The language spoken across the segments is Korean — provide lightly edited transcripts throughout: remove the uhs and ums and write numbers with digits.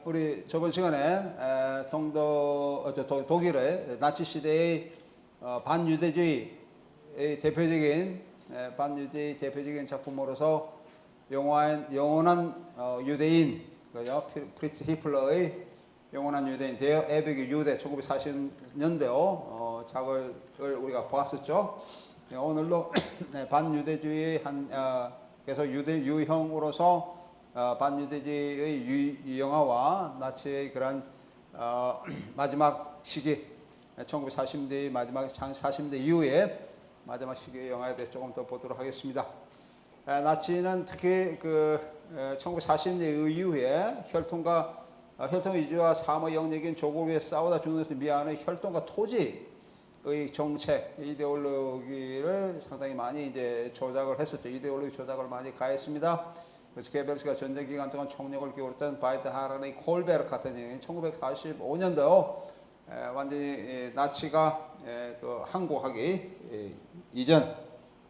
우리 저번 시간에 독일의 나치 시대의 반유대주의의 대표적인 작품으로서 영원한 유대인, 프리츠 히틀러의 영원한 유대인, 대여 에백의 유대 1940년대 작을 우리가 보았었죠. 오늘도 반유대주의의 그래서 유대 유형으로서 반유대주의의 영화와 나치의 그런 마지막 시기 1940년대 마지막 40년대 이후에 마지막 시기의 영화에 대해 조금 더 보도록 하겠습니다. 나치는 특히 1940년대 이후에 혈통 위주와 사무 영역인 조국 위에 싸우다 죽는 것을 미화하는 혈통과 토지의 정책, 이데올로기를 상당히 많이 이제 조작을 했었죠. 이데올로기 조작을 많이 가했습니다. 그래서 게벨스가 전쟁 기간 동안 총력을 기울였던 바이트 하란의 콜베르 같은 얘기는 1945년도 완전히 나치가 항복하기 이전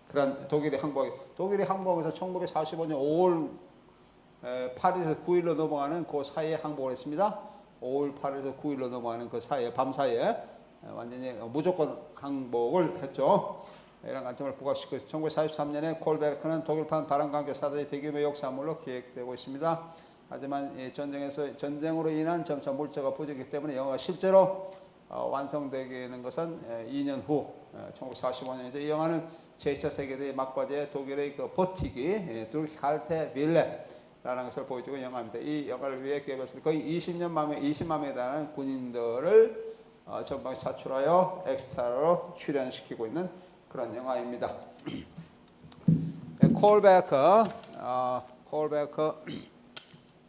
그런 독일이 항복해서 1945년 5월 8일에서 9일로 넘어가는 그 사이에 항복을 했습니다. 5월 8일에서 9일로 넘어가는 그 사이에 밤 사이에 완전히 무조건 항복을 했죠. 이런 관점을 부각시키고 1943년에 콜베르크는 독일판 바람관계 사단의 대규모 역사물로 기획되고 있습니다. 하지만 전쟁으로 인한 점차 물자가 부족하기 때문에 영화가 실제로 완성되는 것은 2년 후 1945년이죠. 이 영화는 제2차 세계대의 막바지에 독일의 버티기, 두르hal테 빌레라는 것을 보여주고 영화입니다. 이 영화를 위해 개발했을 거의 20만 명에 달하는 군인들을 전방 차출하여 엑스트라로 출연시키고 있는 그런 영화입니다. 콜베르크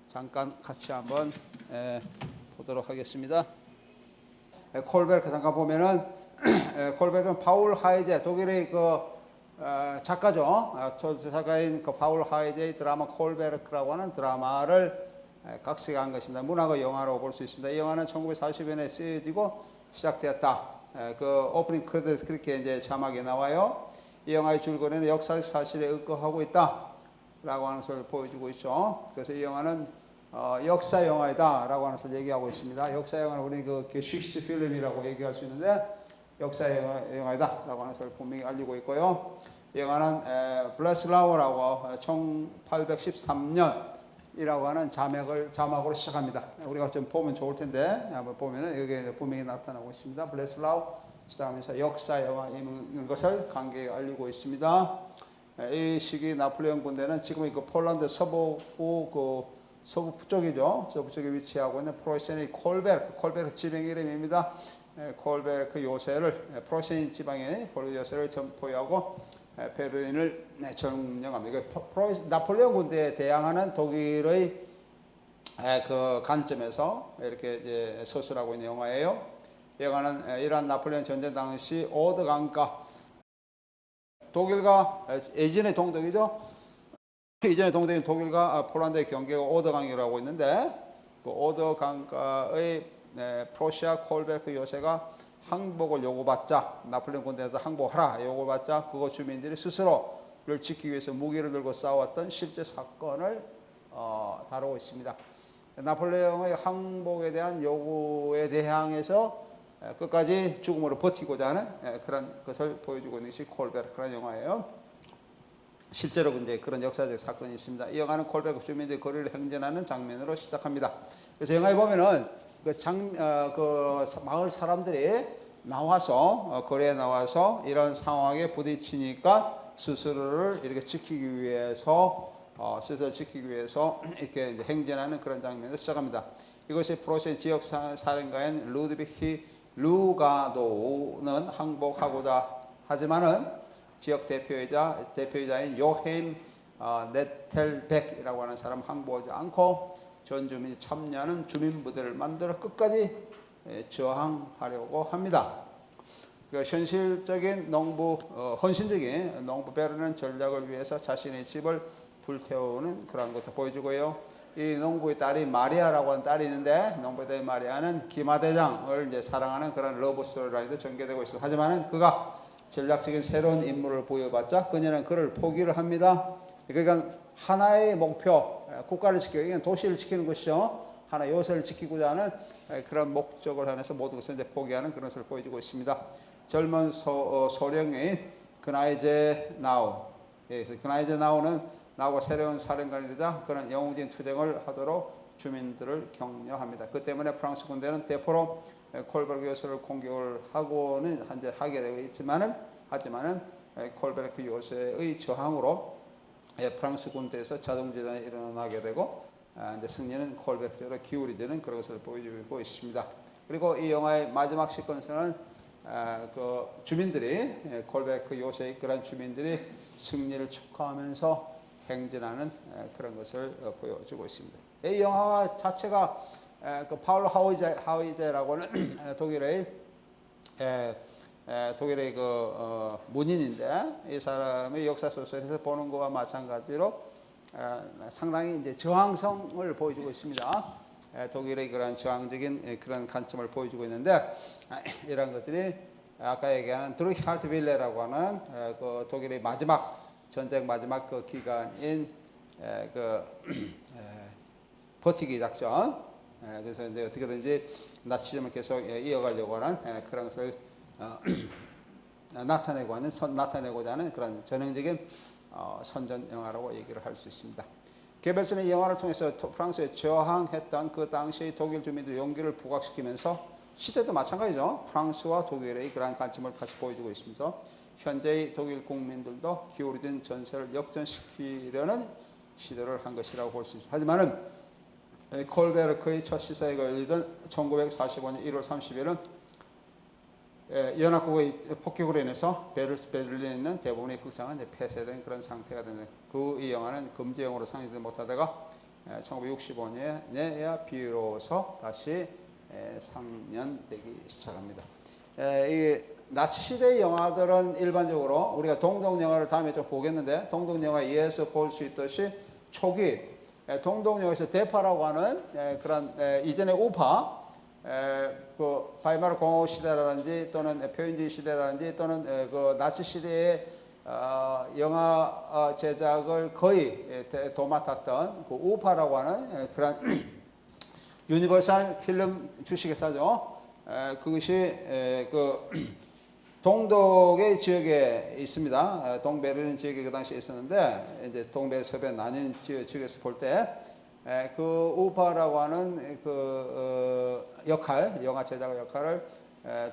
잠깐 같이 한번 보도록 하겠습니다. 콜베르크 잠깐 보면은 콜베르크는 파울 하이제 독일의 작가죠. 작가인 파울 하이제의 드라마 콜베르크라고 하는 드라마를 각색한 것입니다. 문학의 영화로 볼 수 있습니다. 이 영화는 1940년에 쓰여지고 시작되었다. 오프닝 크레딧 그렇게 이제 자막에 나와요. 이 영화의 줄거리는 역사적 사실에 의거하고 있다라고 하는 것을 보여주고 있죠. 그래서 이 영화는 역사 영화이다라고 하는 것을 얘기하고 있습니다. 역사 영화는 우리 셰익스피어 필름이라고 얘기할 수 있는데 역사 영화이다라고 하는 것을 분명히 알리고 있고요. 이 영화는 블레슬라우라고 1813년 이라고 하는 자막으로 시작합니다. 우리가 좀 보면 좋을 텐데 한번 보면은 여기 분명히 나타나고 있습니다. 블레슬라우 시작하면서 역사 영화인 것을 강하게 알리고 있습니다. 이 시기 나폴레옹 군대는 지금 폴란드 서부 쪽이죠. 서부 쪽에 위치하고 있는 프로이센의 콜베르크 지방 이름입니다. 콜베르크 요새를 프로이센 지방의 요새를 점포하고 베를린을 점령합니다. 나폴레옹 군대에 대항하는 독일의 관점에서 이렇게 이제 서술하고 있는 영화예요. 영화는 이러한 나폴레옹 전쟁 당시 오더 강가 독일과 예전의 동독이죠. 이전의 동독인 독일과 폴란드의 경계가 오더 강이라고 있는데 그 오더 강가의 프로시아 콜베르크 요새가 항복을 요구받자 나폴레옹 군대에서 항복하라 요구받자 그곳 주민들이 스스로를 지키기 위해서 무기를 들고 싸웠던 실제 사건을 다루고 있습니다. 나폴레옹의 항복에 대한 요구에 대항해서 끝까지 죽음으로 버티고자 하는 그런 것을 보여주고 있는 것이 콜베르크라는 영화예요. 실제로 이제 그런 역사적 사건이 있습니다. 이 영화는 콜베르크 주민들이 거리를 행진하는 장면으로 시작합니다. 그래서 영화에 보면은 마을 사람들이 나와서 거리에 나와서 이런 상황에 부딪히니까 스스로를 이렇게 지키기 위해서 이렇게 이제 행진하는 그런 장면으로 시작합니다. 이것이 프로이센 지역 사령가인 루드비히 루가도는 항복하고자 하지만은 지역 대표이자인 요햄 네텔백이라고 하는 사람 항복하지 않고 전 주민이 참여하는 주민부대를 만들어 끝까지 저항하려고 합니다. 헌신적인 농부 베르는 전략을 위해서 자신의 집을 불태우는 그런 것도 보여주고요. 이 농부의 딸이 마리아라고 하는 딸이 있는데 농부의 딸 마리아는 기마대장을 이제 사랑하는 그런 러브 스토리라도 전개되고 있습니다. 하지만은 그가 전략적인 새로운 임무를 부여받자 그녀는 그를 포기를 합니다. 그러니까 하나의 목표, 국가를 지키고 도시를 지키는 것이죠. 하나 요새를 지키고자 하는 그런 목적을 하면서 모든 것을 이제 포기하는 그런 것을 보여주고 있습니다. 젊은 소령인 그나이제 나우, 그래서 그나이제 나우는 나우가 새로운 사령관이 되자 그런 영웅적인 투쟁을 하도록 주민들을 격려합니다. 그 때문에 프랑스 군대는 대포로 콜베르크 요새를 공격을 하고는 현재 하게 되어 하지만은 콜베르크 요새의 저항으로 프랑스 군대에서 자동재전이 일어나게 되고 이제 승리는 콜베르크로 기울이되는 그런 것을 보여주고 있습니다. 그리고 이 영화의 마지막 시퀀스는 그 주민들이 콜베르크 요새의 그런 주민들이 승리를 축하하면서 행진하는 그런 것을 보여주고 있습니다. 이 영화 자체가 그 파울로 하위제라고는 독일의 그 문인인데 이 사람의 역사 소설에서 보는 것과 마찬가지로 상당히 이제 저항성을 보여주고 있습니다. 독일의 그런 저항적인 그런 관점을 보여주고 있는데 이런 것들이 아까 얘기하는 드루히할트윌레라고 하는 그 독일의 마지막 전쟁 마지막 그 기간인 그 버티기 작전. 그래서 이제 어떻게든지 나치즘을 계속 이어가려고 하는 그런 것을 나타내고자 하는 그런 전형적인 선전 영화라고 얘기를 할 수 있습니다. 게벨스는 이 영화를 통해서 프랑스에 저항했던 그 당시의 독일 주민들의 용기를 부각시키면서 시대도 마찬가지죠. 프랑스와 독일의 그러한 관점을 같이 보여주고 있으면서 현재의 독일 국민들도 기울어진 전세를 역전시키려는 시도를 한 것이라고 볼 수 있습니다. 하지만은 콜베르크의 첫 시사에 걸리던 1945년 1월 30일은 연합국의 폭격으로 인해서 베를린에 있는 대부분의 극장은 이제 폐쇄된 그런 상태가 됩니다. 이 영화는 금지영으로 상영되지 못하다가 1965년에야 비로소 다시 상연되기 시작합니다. 이 나치 시대의 영화들은 일반적으로 우리가 동독 영화를 다음에 좀 보겠는데 동독 영화 이해해서 볼 수 있듯이 초기 동독 영화에서 대파라고 하는 그런 이전의 우파 그 바이마르 공화국 시대라든지 또는 표현주의 시대라든지 또는 그 나치 시대의 영화 제작을 거의 도맡았던 그 우파라고 하는 그런 유니버설 필름 주식회사죠. 그것이 그 동독의 지역에 있습니다. 동베르린 지역에 그 당시에 있었는데 이제 동베르 서베 나뉜 지역에서 볼 때 그 우파라고 하는 그 역할, 영화 제작 역할을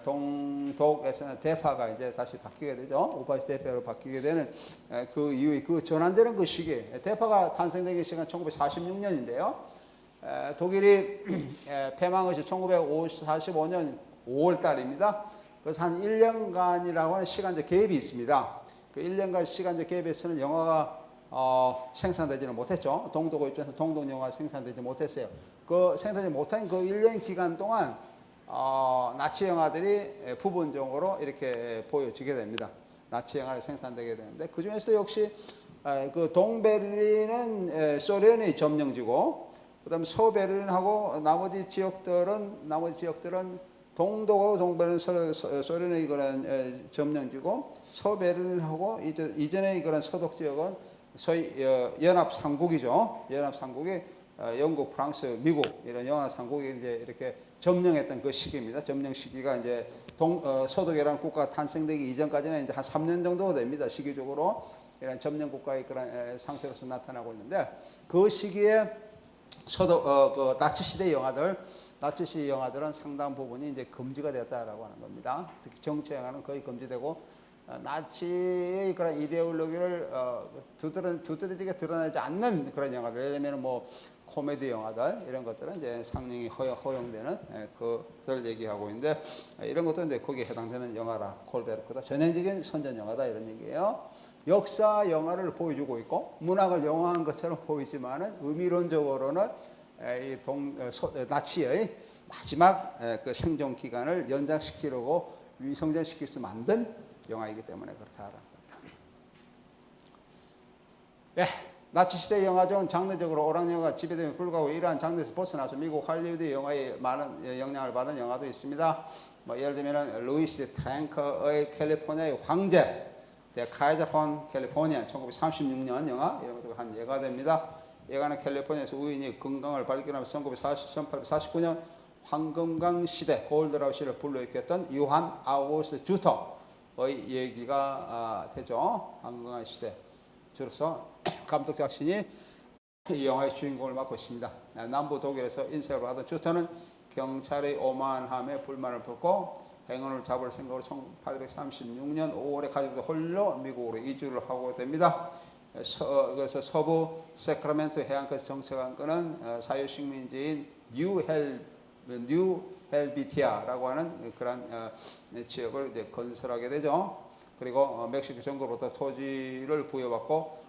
동독에서는 대파가 이제 다시 바뀌게 되죠. 우파에서 대파로 바뀌게 되는 그 이후에 그 전환되는 그 시기, 대파가 탄생된 시기는 1946년인데요. 독일이 패망한 것이 1945년 5월 달입니다. 그래서 한 1년간이라고 하는 시간적 갭이 있습니다. 그 1년간 시간적 갭에서는 영화가 생산되지는 못했죠. 동독 입장에서 동독 영화가 생산되지 못했어요. 그 생산되지 못한 그 1년 기간 동안 나치 영화들이 부분적으로 이렇게 보여지게 됩니다. 나치 영화를 생산되게 되는데 그 중에서 역시 그 동베를린은 소련의 점령지고 그다음 서베를린하고 나머지 지역들은 동독하고 동베를린 소련의 그런 점령지고 서베를린하고 이전의 그런 서독 지역은 소위 연합 삼국이죠. 연합 삼국이 영국, 프랑스, 미국 이런 연합 삼국이 이제 이렇게 점령했던 그 시기입니다. 점령 시기가 이제 서독이라는 국가가 탄생되기 이전까지는 이제 한 3년 정도 됩니다. 시기적으로 이런 점령 국가의 그런 상태로서 나타나고 있는데 그 시기에 그 나치 시대 영화들은 상당 부분이 이제 금지가 되었다라고 하는 겁니다. 특히 정치 영화는 거의 금지되고 나치의 그런 이데올로기를 두드러지게 드러나지 않는 그런 영화들, 예를 들면 뭐 코미디 영화들 이런 것들은 이제 상영이 허용되는 그것을 얘기하고 있는데 이런 것도 이제 거기에 해당되는 영화라 콜베르크다 전형적인 선전 영화다 이런 얘기예요. 역사 영화를 보여주고 있고 문학을 영화한 것처럼 보이지만은 의미론적으로는 이 나치의 마지막 그 생존 기간을 연장시키려고 위성전시킬 수 만든 영화이기 때문에 그렇다라는 겁니다. 예, 나치 시대 영화 중 장르적으로 오락 영화가 지배됨에 불구하고 이러한 장르에서 벗어나서 미국 할리우드 영화에 많은 영향을 받은 영화도 있습니다. 뭐 예를 들면 루이스 트랭커의 캘리포니아의 황제, 카이저 폰 캘리포니아 1936년 영화 이런 것도 한 예가 됩니다. 예가는 캘리포니아에서 우연히 금강을 발견하면서 1849년 황금강 시대 골드라우시를 불러일으켰던 요한 아우구스트 주터의 얘기가 되죠. 황금강 시대 주로서 감독 자신이 이 영화의 주인공을 맡고 있습니다. 남부 독일에서 인쇄를 받은 주터는 경찰의 오만함에 불만을 품고 행운을 잡을 생각으로 1836년 5월에 가족들 홀로 미국으로 이주를 하고 됩니다. 그래서 서부 세크라멘토 해안가에서 정착한 그는 자유식민지인 뉴 헬비티아라고 하는 그런 지역을 이제 건설하게 되죠. 그리고 멕시코 정부로부터 토지를 부여받고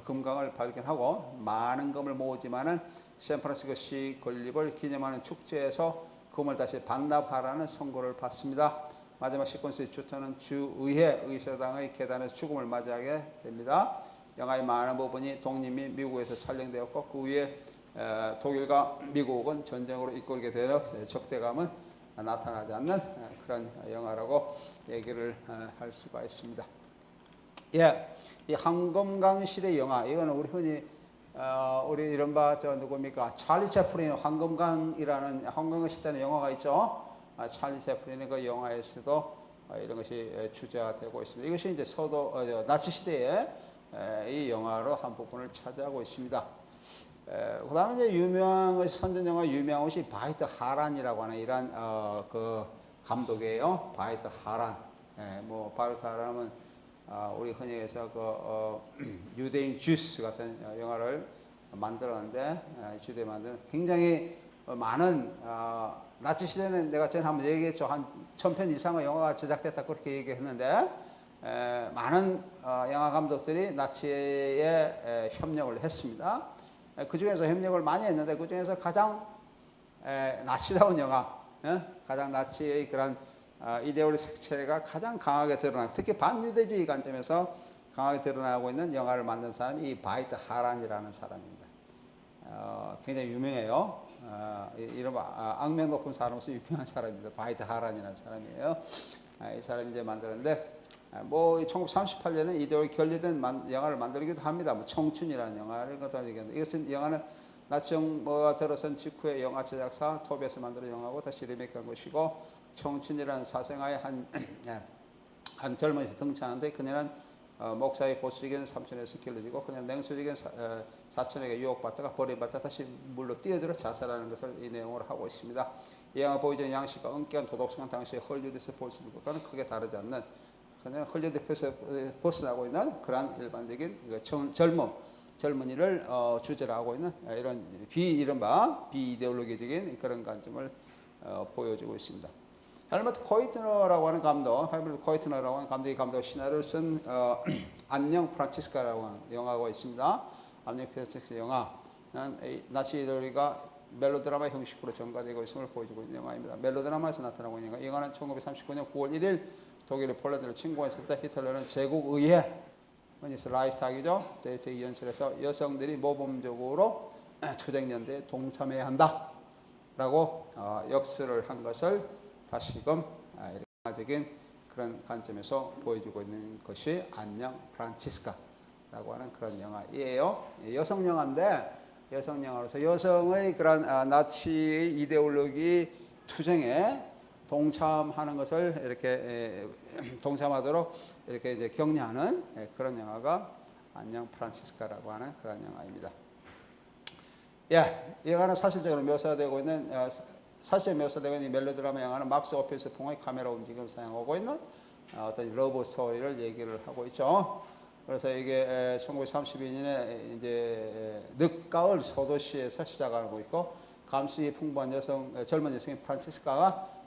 금강을 발견하고 많은 금을 모으지만은 샌프란시스코시 건립을 기념하는 축제에서 금을 다시 반납하라는 선고를 받습니다. 마지막 시퀀스의 주터는 주의회 의사당의 계단에서 죽음을 맞이하게 됩니다. 영화의 많은 부분이 독립이 미국에서 촬영되었고 그 위에 독일과 미국은 전쟁으로 이끌게 되어 적대감은 나타나지 않는 그런 영화라고 얘기를 할 수가 있습니다. 예, 이 황금강 시대 영화 이거는 우리 흔히 우리 이른바 누굽니까 찰리 채플린의 황금강이라는 황금강 시대는 영화가 있죠. 찰리 채플린의 그 영화에서도 이런 것이 주제가 되고 있습니다. 이것이 이제 나치 시대에 이 영화로 한 부분을 차지하고 있습니다. 그 다음에 이제 유명한 선전 영화 유명한 것이 바이트 하란이라고 하는 이런 그 감독이에요. 바이트 하란. 뭐 바이트 하란은 우리 흔히 해서 유대인 주스 같은 영화를 만들었는데 주대 만든 굉장히 많은 나치 시대는 내가 전에 한번 얘기했죠. 한 1000편 이상의 영화가 제작됐다 그렇게 얘기했는데 많은 영화 감독들이 나치에 협력을 했습니다. 그 중에서 협력을 많이 했는데 그 중에서 가장 나치다운 영화, 가장 나치의 그런 이데올리 색채가 가장 강하게 드러나고 특히 반유대주의 관점에서 강하게 드러나고 있는 영화를 만든 사람이 이 바이트 하란이라는 사람입니다. 굉장히 유명해요. 이름 악명 높은 사람으로서 유명한 사람입니다. 바이트 하란이라는 사람이에요. 이 사람이 이제 만들었는데 뭐 1938년에 이데올리 결리된 영화를 만들기도 합니다. 뭐 청춘이라는 영화를 갖다 얘기하는데 이것은 영화는 나치 정부가 들어선 직후에 영화 제작사 토비에서 만든 영화고 다시 리메이크한 것이고 청춘이라는 사생아의 한 젊은이가 등장하는데 그녀는 목사의 보수적인 삼촌에서 길러지고 그녀는 냉소적인 사촌에게 유혹받다가 버림받다 다시 물로 뛰어들어 자살하는 것을 이 내용으로 하고 있습니다. 이 영화 보여주는 양식과 엄격한 도덕성은 당시 헐리우드에서 볼 수 있는 것과는 크게 다르지 않는 그냥 헐리우드에서 벗어나고 있는 그러한 일반적인 젊은이를 주제로 하고 있는 이런 이른바 비이데올로기적인 그런 관점을 보여주고 있습니다. 헬머트 코이트너라고 하는 감독이 감독 시나리오를 쓴 안녕 프란치스카라고 하는 영화가 있습니다. 안녕 프란치스카 영화는 나치 이데올로기가 멜로드라마 형식으로 전가되고 있음을 보여주고 있는 영화입니다. 멜로드라마에서 나타나고 있는 영화는 1939년 9월 1일 독일이 폴란드를 침공했을 때 히틀러는 제국의회 라이스타그죠. 제2연설에서 여성들이 모범적으로 투쟁연대에 동참해야 한다라고 역설을 한 것을 다시금 영화적인 그런 관점에서 보여주고 있는 것이 안녕 프란치스카라고 하는 그런 영화이에요. 여성 영화인데 여성 영화로서 여성의 그런 나치 이데올로기 투쟁에 동참하는 것을 이렇게 동참하도록 이렇게 이제 격려하는 그런 영화가 안녕 프란치스카라고 하는 그런 영화입니다. 이 영화는 사실적으로 묘사되고 있는 멜로드라마 영화는 막스 오피스 풍의 카메라 움직임을 사용하고 있는 어떤 러브 스토리를 얘기를 하고 있죠. 그래서 이게 1932년에 이제 늦가을 소도시에서 시작하고 있고 감성이 풍부한 젊은 여성인 프란치스카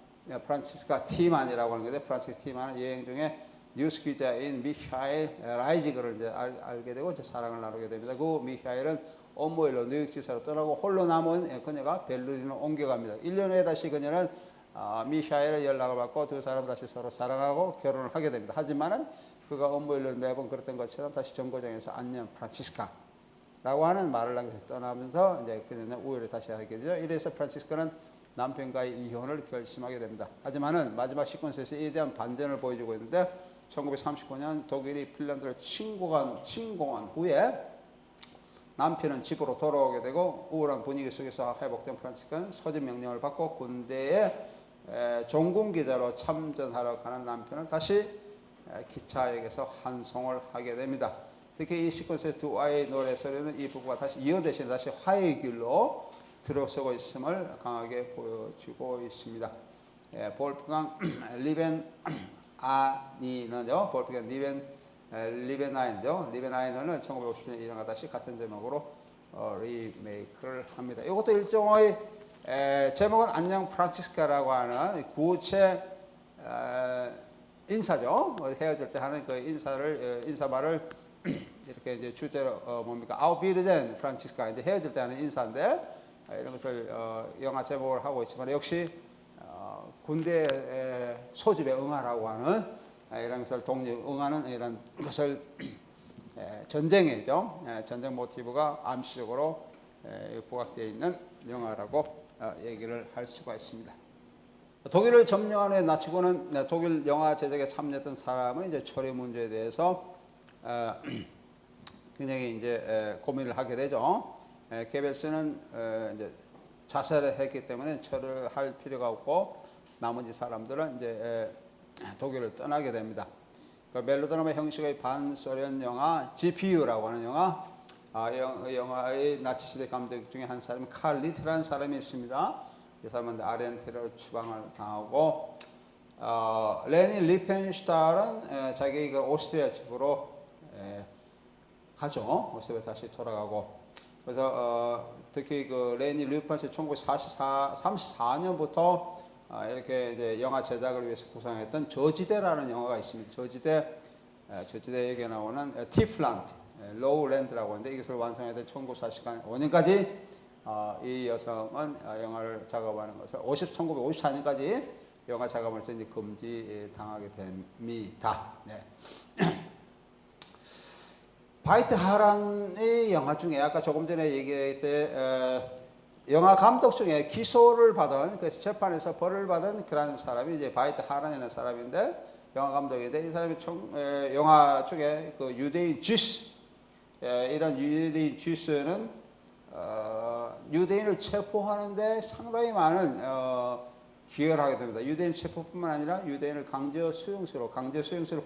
티만이라고 하는 건데 프란치스카 티만은 여행 중에 뉴스 기자인 미하일 라이지그를 이제 알게 되고 이제 사랑을 나누게 됩니다. 그 미하일은 업무일로 뉴욕 지사로 떠나고 홀로 남은 그녀가 베를린으로 옮겨갑니다. 1년 후에 다시 그녀는 미하일의 연락을 받고 두 사람 다시 서로 사랑하고 결혼을 하게 됩니다. 하지만은 그가 업무일로 매번 그랬던 것처럼 다시 정거장에서 안녕 프란치스카라고 하는 말을 남겨서 떠나면서 이제 그녀는 우열을 다시 하게 되죠. 이래서 프란치스카는 남편과의 이혼을 결심하게 됩니다. 하지만은 마지막 시퀀스에서 이에 대한 반전을 보여주고 있는데 1939년 독일이 핀란드를 침공한 후에 남편은 집으로 돌아오게 되고 우울한 분위기 속에서 회복된 프란치스카는 소집 명령을 받고 군대에 종군 기자로 참전하러 가는 남편을 다시 기차역에서 환송을 하게 됩니다. 특히 이 시퀀스의 두 아이의 노래 소리는 이 부부가 다시 이혼되신 다시 화해의 길로 들어서고 있음을 강하게 보여주고 있습니다. 볼프강 리벤 아니는요. 볼프강 리벤아인죠. 리벤아이는 1950년 이전과 다시 같은 제목으로 리메이크를 합니다. 이것도 일종의 제목은 안녕 프란치스카라고 하는 구체 인사죠. 헤어질 때 하는 그 인사말을 이렇게 이제 주제로 뭡니까? 아우비르젠 프란치스카 이제 헤어질 때 하는 인사인데 이런 것을 영화 제목을 하고 있지만 역시 군대 소집에 응하라고 하는 이런 것을 응하는 이런 것을 전쟁이죠. 전쟁 모티브가 암시적으로 부각되어 있는 영화라고 얘기를 할 수가 있습니다. 독일을 점령한 후에 나치고는 독일 영화 제작에 참여했던 사람은 이제 처리 문제에 대해서 굉장히 이제 고민을 하게 되죠. 게베스는 이제 자살을 했기 때문에 처리를 할 필요가 없고 나머지 사람들은 이제 독일을 떠나게 됩니다. 그 멜로드라마 형식의 반소련 영화 GPU라고 하는 영화, 영화의 나치 시대 감독 중에 한 사람이 칼 리트라는 사람이 있습니다. 이 사람은 아르헨티나로 추방을 당하고 레니 리펜슈탈은 자기 그 오스트리아 집으로 가죠. 오스트리아 다시 돌아가고 그래서 특히 그 레니 리펜슈탈 1934년부터 이렇게 이제 영화 제작을 위해서 구상했던 저지대라는 영화가 있습니다. 저지대에게 나오는 티플란트, 로우랜드라고 하는데 이것을 완성했던 1945년까지 이 여성은 영화를 작업하는 것을 1954년까지 영화 작업을 해서 이제 금지당하게 됩니다. 네. 바이트 하란의 영화 중에 아까 조금 전에 얘기했을 영화 감독 중에 기소를 받은 그 재판에서 벌을 받은 그런 사람이 이제 바이트 하란이라는 사람인데 영화 감독인데 이 사람이 영화 중에 그 유대인 쥐스 이런 유대인 쥐스는 유대인을 체포하는데 상당히 많은 기여를 하게 됩니다. 유대인 체포뿐만 아니라 유대인을 강제 수용소로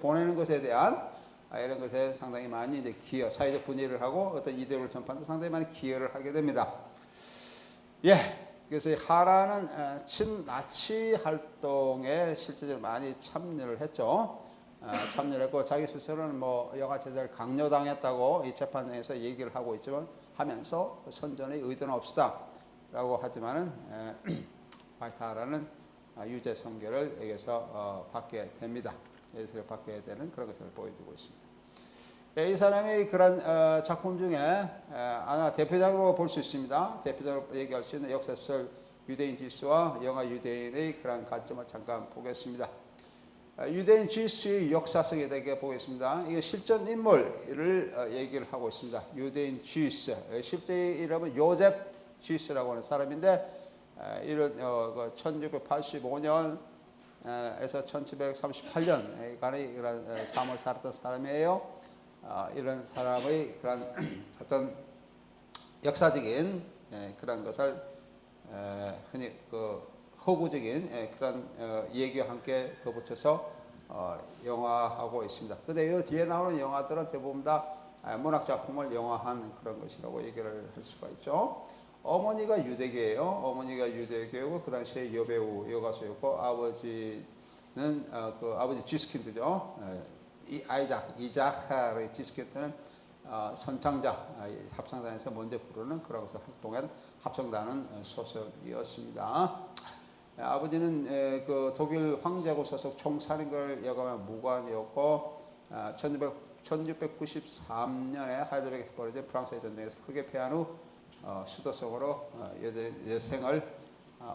보내는 것에 대한 이런 것에 상당히 많이 이제 사회적 분열을 하고 어떤 이데올로기 전파도 상당히 많이 기여를 하게 됩니다. 그래서 하란은 친나치 활동에 실제적으로 많이 참여를 했죠. 참여를 했고 자기 스스로는 뭐 영화 제작을 강요당했다고 이 재판장에서 얘기를 하고 있지만 하면서 선전의 의도는 없었다라고 하지만은 바이트 하란은 유죄 선고를 여기서 받게 됩니다. 여기서 받게 되는 그런 것을 보여주고 있습니다. 이 사람의 그런 작품 중에 하나 대표작으로 볼 수 있습니다. 대표작으로 얘기할 수 있는 역사설 유대인 지수와 영화 유대인의 그런 관점을 잠깐 보겠습니다. 유대인 지수의 역사성에 대해 보겠습니다. 이게 실존 인물을 얘기를 하고 있습니다. 유대인 지수, 실제 이름은 요셉 지수라고 하는 사람인데 이런 1985년에서 1738년간의 이런 삶을 살았던 사람이에요. 이런 사람의 그런 어떤 역사적인 그런 것을 흔히 그 허구적인 그런 얘기와 함께 덧붙여서 영화하고 있습니다. 근데 이 뒤에 나오는 영화들은 대부분 다 문학 작품을 영화한 그런 것이라고 얘기를 할 수가 있죠. 어머니가 유대계예요. 어머니가 유대교고 그 당시에 여배우 여가수였고 아버지는 그 아버지 지스킨드죠. 이자크의 지스킨드는 선창자 합창단에서 먼저 부르는 그런 것을 활동한 합창단은 소속이었습니다. 아버지는 그 독일 황제고 소속 총사령관을 여감한 무관이었고 1693년에 하이델베르크에서 벌어진 프랑스의 전쟁에서 크게 패한 후 수도성으로 여생을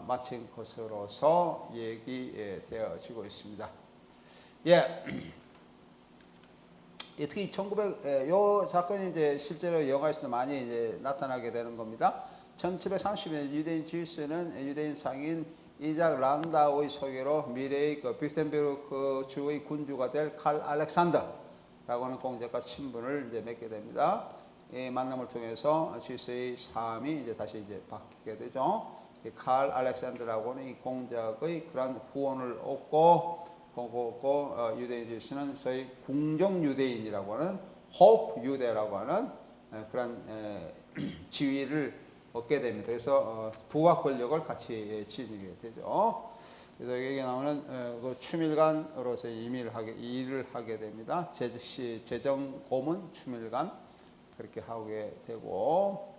마친 것으로서 얘기되어지고 있습니다. 특히 요 사건이 이제 실제로 영화에서도 많이 이제 나타나게 되는 겁니다. 1730년 유대인 주이스는 유대인 상인 이작 란다우의 소개로 미래의 그 뷰텐베르크 주의 군주가 될 칼 알렉산더라고 하는 공작과 친분을 이제 맺게 됩니다. 만남을 통해서 지스의 삶이 이제 다시 이제 바뀌게 되죠. 칼 알렉산더라고는 이 공작의 그런 후원을 얻고 유대인 지스는 소위 궁정 유대인이라고 하는 호프 유대라고 하는 그런 지위를 얻게 됩니다. 그래서 부와 권력을 같이 지니게 되죠. 그래서 여기 나오는 그 추밀관으로서 일을 하게 됩니다. 재정 고문 추밀관 그렇게 하게 되고,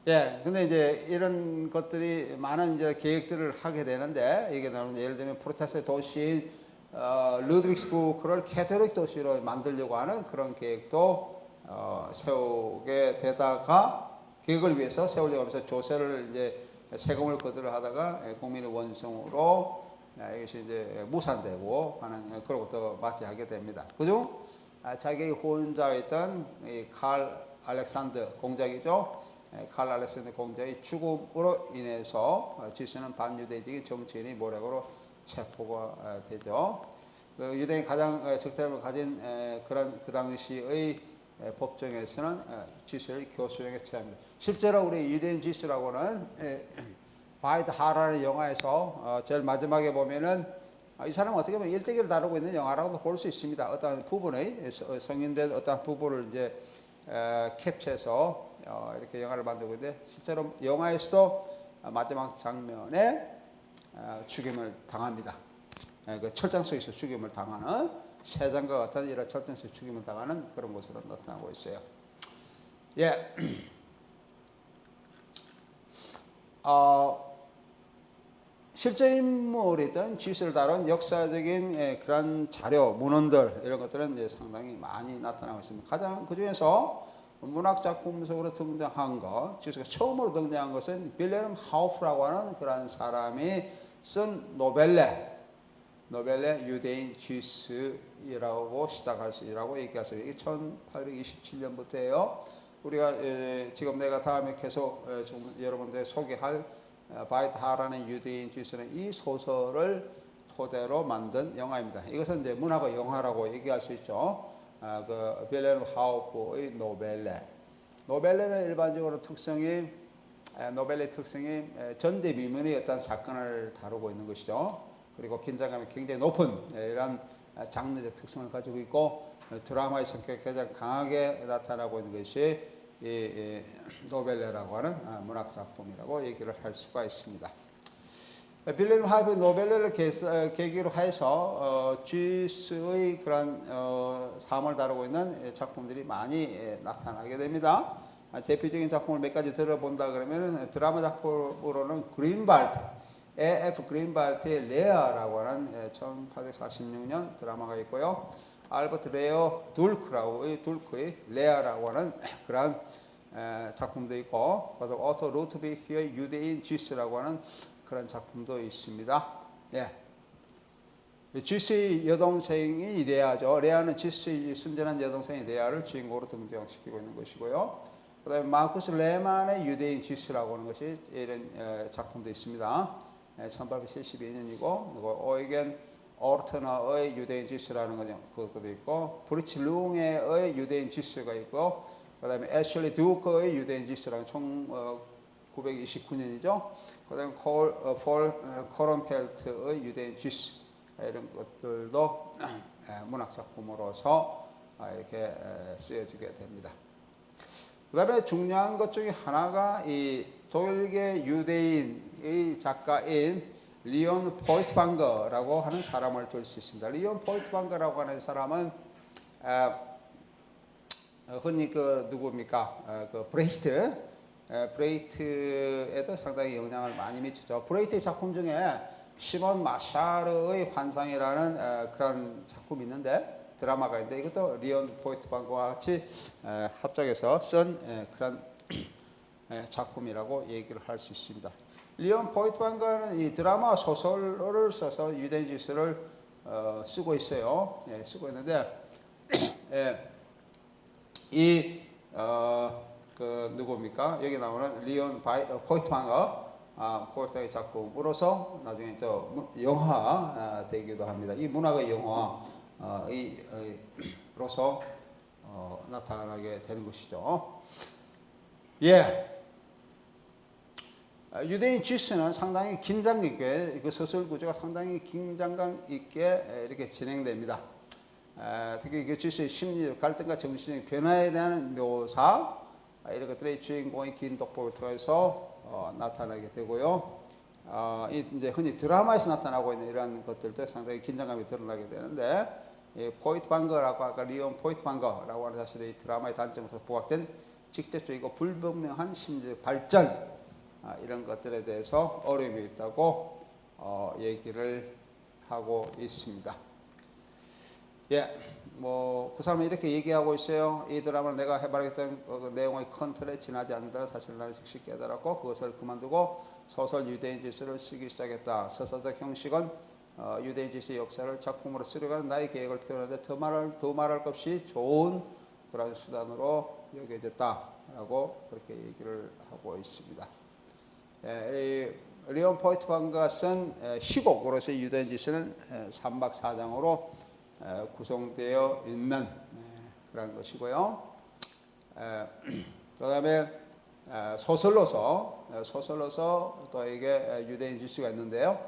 예, 근데 이제 이런 것들이 많은 이제 계획들을 하게 되는데, 이게 나오는 예를 들면 프로테스트 도시인 루드빅스부르크를 캐톨릭 도시로 만들려고 하는 그런 계획도 세우게 되다가, 계획을 위해서 세우려고 하면서 조세를 이제 세금을 거두려 하다가 국민의 원성으로 이것이 이제 무산되고 하는 그런 것도 맞이하게 됩니다. 그중 자기 혼자였던 칼 알렉산더 공작이죠. 칼 알렉산더 공작의 죽음으로 인해서 지스는 반유대적인 정치인이 모략으로 체포가 되죠. 유대인이 가장 적대감을 가진 그런 그 당시의 법정에서는 지스를 교수형에 처합니다. 실제로 우리 유대인 지스라고는 바이트 하라는 영화에서 제일 마지막에 보면은 이 사람은 어떻게 보면 일대기를 다루고 있는 영화라고도 볼 수 있습니다. 어떤 부분의 성인된 어떤 부분을 이제 캡처해서 이렇게 영화를 만들고 있는데, 실제로 영화에서도 마지막 장면에 죽임을 당합니다. 그 철장 속에서 죽임을 당하는, 세장과 같은 이런 철장 속에서 죽임을 당하는 그런 모습으로 나타나고 있어요. 예. 실제 인물이든 지스를 다룬 역사적인 그런 자료, 문헌들 이런 것들은 이제 상당히 많이 나타나고 있습니다. 가장 그 중에서 문학 작품 속으로 등장한 것, 지스가 처음으로 등장한 것은 빌레름 하우프라고 하는 그런 사람이 쓴 노벨레 유대인 지스라고 시작할 수 있라고 얘기할 수 있어요. 이게 1827년부터예요. 우리가 지금 내가 다음에 계속 여러분들 소개할 바이트 하라는 유대인 지스는 이 소설을 토대로 만든 영화입니다. 이것은 이제 문학의 영화라고 얘기할 수 있죠. 그 빌레름 하우프의 노벨레는 일반적으로 노벨의 특성이 전대미문의 어떤 사건을 다루고 있는 것이죠. 그리고 긴장감이 굉장히 높은 이런 장르적 특성을 가지고 있고, 드라마의 성격이 가장 강하게 나타나고 있는 것이 이 노벨레라고 하는 문학 작품이라고 얘기를 할 수가 있습니다. 빌레름 하우프의 노벨레를 계기로 해서 지스의 그런 삶을 다루고 있는 작품들이 많이 나타나게 됩니다. 대표적인 작품을 몇 가지 들어본다 그러면, 드라마 작품으로는 그린발트, A.F. 그린발트의 레아라고 하는 1846년 드라마가 있고요. 알버트 레어 둘크의 레아라고 하는 그런 작품도 있고, 또 오토 루트비히의 유대인 지스라고 하는 그런 작품도 있습니다. 예. 지스의 여동생이 레아죠. 레아는 지스의 순전한 여동생인 레아를 주인공으로 등장시키고 있는 것이고요. 그 다음에 마쿠스 레만의 유대인 지스라고 하는 것이 이런 작품도 있습니다. 1872년이고, 그리고 오이겐 오르트너의 유대인 지스라는 것도 있고, 브리치 룽의 유대인 지스가 있고, 그 다음에 애슐리 두커의 유대인 지스라는 1929년이죠. 그 다음에 폴 코런펠트의 유대인 지스, 이런 것들도 문학 작품으로서 이렇게 쓰여지게 됩니다. 그 다음에 중요한 것 중에 하나가 이 독일계 유대인의 작가인 리온 포이트방거라고 하는 사람을 들 수 있습니다. 리온 포이트방거라고 하는 사람은 흔히 그 누구입니까? 그 브레이트에도 상당히 영향을 많이 미치죠. 브레이트의 작품 중에 시몬 마샤르의 환상이라는 그런 작품이 있는데, 드라마가 있는데, 이것도 리온 포이트방거와 같이 합작해서 쓴 그런 작품이라고 얘기를 할 수 있습니다. 리온 포이트방거는 이 드라마 소설을 써서 유대인 지스를 쓰고 있어요. 쓰고 있는데, 그 누구입니까? 여기 나오는 리온 포이트방거, 포이트의 작품으로서 나중에 또 영화 되기도 합니다. 이 문학의 영화 로서 나타나게 되는 것이죠. 예. 유대인 지스는 상당히 긴장 있게, 그 소설 구조가 상당히 긴장감 있게 이렇게 진행됩니다. 특히 그 지스의 심리적 갈등과 정신적 변화에 대한 묘사, 이런 것들이 주인공의 긴 독법을 통해서 나타나게 되고요. 이제 흔히 드라마에서 나타나고 있는 이런 것들도 상당히 긴장감이 드러나게 되는데, 포이트방거라고 아까 리온 포이트방거라고 하는 사실은 이 드라마의 단점으로 부각된 직접적이고 불분명한 심리적 발전, 이런 것들에 대해서 어려움이 있다고 얘기를 하고 있습니다. 예, 뭐 그 사람은 이렇게 얘기하고 있어요. 이 드라마는 내가 해봐야겠다는 그 내용의 컨트롤에 지나지 않는다는 사실을 나는 즉시 깨달았고 그것을 그만두고 소설 유대인 지수를 쓰기 시작했다. 서사적 형식은 유대인 지수의 역사를 작품으로 쓰려고 하는 나의 계획을 표현하는데 더 말할 것 없이 좋은 그런 수단으로 여겨졌다라고 그렇게 얘기를 하고 있습니다. 리온 포이트방가 쓴 희곡으로서 유대인 지수는 3박 4장으로 구성되어 있는 그런 것이고요. 그 다음에 소설로서 또 이게 유대인 지수가 있는데요.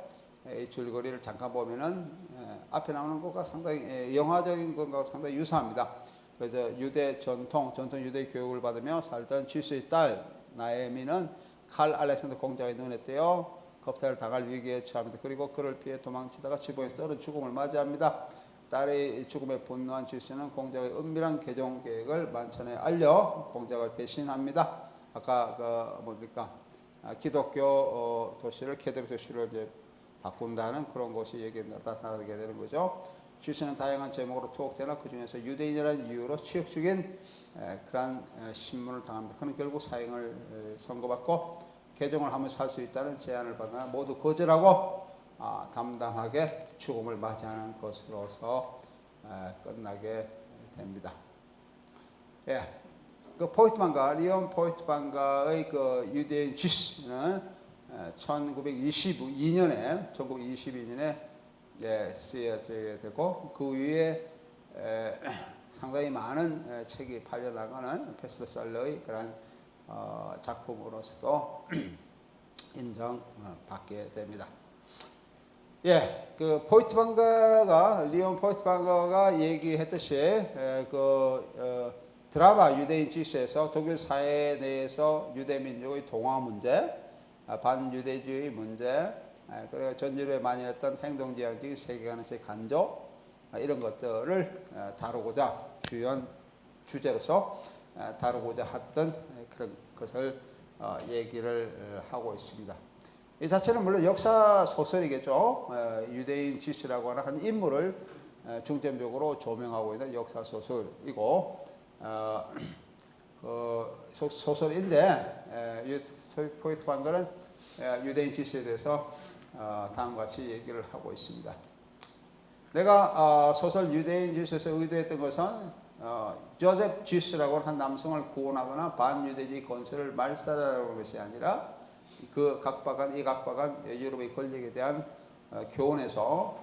이 줄거리를 잠깐 보면은 앞에 나오는 것과 상당히 영화적인 것과 상당히 유사합니다. 그래서 유대 전통 유대 교육을 받으며 살던 지수의 딸 나에미는 칼 알렉산더 공작의 눈에 띄어 겁탈을 당할 위기에 처합니다. 그리고 그를 피해 도망치다가 지붕에서 떨어진 죽음을 맞이합니다. 딸의 죽음에 분노한 지수는 공작의 은밀한 개종 계획을 만천에 알려 공작을 배신합니다. 아까 기독교 도시를 캐톨릭 도시로 이제 바꾼다는 그런 것이 여기에 나타나게 되는 거죠. 지수는 다양한 제목으로 투옥되나 그 중에서 유대인이라는 이유로 치욕적인 그러한 신문을 당합니다. 그는 결국 사형을 선고받고 개종을 하면 살 수 있다는 제안을 받으나 모두 거절하고 담담하게 죽음을 맞이하는 것으로서 끝나게 됩니다. 예, 그 포이트방가 리온 포이트방가의 그 유대인 지스는 1922년에 쓰여지게 되고 그 위에 상당히 많은 책이 팔려나가는 베스트셀러의 그런 작품으로서도 인정받게 됩니다. 예, 그 리온 포이트방가가 얘기했듯이 드라마 유대인 지수에서 독일 사회 내에서 유대 민족의 동화 문제, 반유대주의 문제, 그리고 전주에 만연했던 행동지향적인 세계관에서의 간접, 이런 것들을 다루고자 주연 주제로서 다루고자 했던 그런 것을 얘기를 하고 있습니다. 이 자체는 물론 역사 소설이겠죠. 유대인 지수라고 하는 한 인물을 중점적으로 조명하고 있는 역사 소설이고 소설인데 포이트방가는 유대인 지수에 대해서 다음과 같이 얘기를 하고 있습니다. 내가 소설 유대인 지수에서 의도했던 것은 조셉 지수라고 하는 한 남성을 구원하거나 반유대주의 건설을 말살하라는 것이 아니라 이 각박한 유럽의 권력에 대한 교훈에서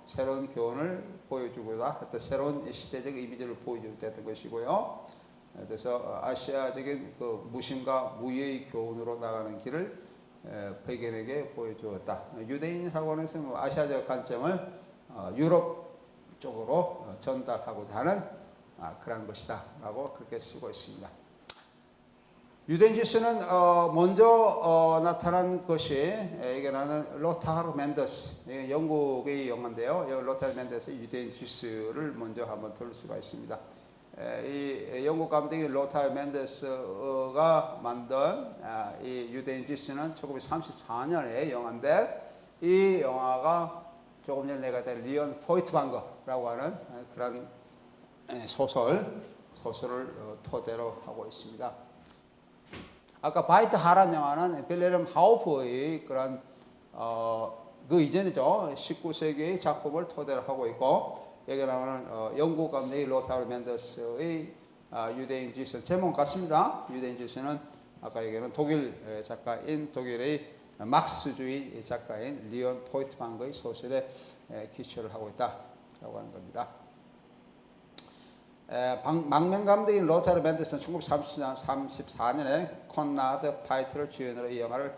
새로운 교훈을 보여주고자 했던 새로운 시대적 이미지를 보여주고자 했던 것이고요. 그래서 아시아적인 그 무심과 무예의 교훈으로 나가는 길을 백인에게 보여주었다. 유대인이라고 하는 것은 아시아적 관점을 유럽 쪽으로 전달하고자 하는 그런 것이다 라고 그렇게 쓰고 있습니다. 유대인 지수는 먼저 나타난 것이 이게 나는 로타르 맨더스, 영국의 영화인데요. 로타르 맨더스의 유대인 지수를 먼저 한번 들을 수가 있습니다. 이 영국 감독이 로타르 맨더스가 만든 이 유대인 지수는 1934년의 영화인데 이 영화가 조금 전에 내가 된 리온 포이트방거라고 하는 그런 소설을 토대로 하고 있습니다. 아까 바이트 하란 영화는 빌레름 하우프의 그런 그 이전이죠. 19세기의 작품을 토대로 하고 있고 여기 나오는 영국 감독의 로타르 맨더스의 유대인 지수 제목 같습니다. 유대인 지수는 아까 얘기하는 독일 작가인 독일의 막스주의 작가인 리온 포이트망의 소설에 기초를 하고 있다라고 하는 겁니다. 망명 감독인 로타르 멘데스는 1934년에 콘라드 파이트를 주연으로 이 영화를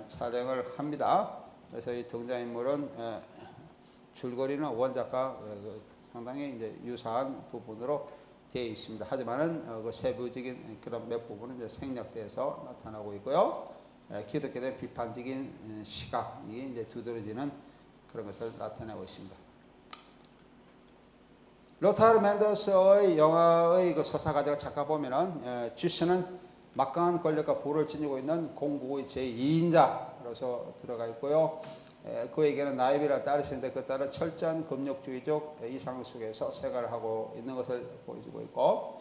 촬영을 합니다. 그래서 이 등장인물은 줄거리는 원작과 상당히 이제 유사한 부분으로 되어 있습니다. 하지만은 그 세부적인 그런 몇 부분은 이제 생략돼서 나타나고 있고요. 기독교에 비판적인 시각이 이제 두드러지는 그런 것을 나타내고 있습니다. 로타르 멘데스의 영화의 그 서사 과정을 잠깐 보면은 쥐스는 막강한 권력과 부를 지니고 있는 공국의 제2인자로서 들어가 있고요. 그에게는 나이비라는 딸이 있는데 그 딸은 철저한 금욕주의적 이상 속에서 생활을 하고 있는 것을 보여주고 있고,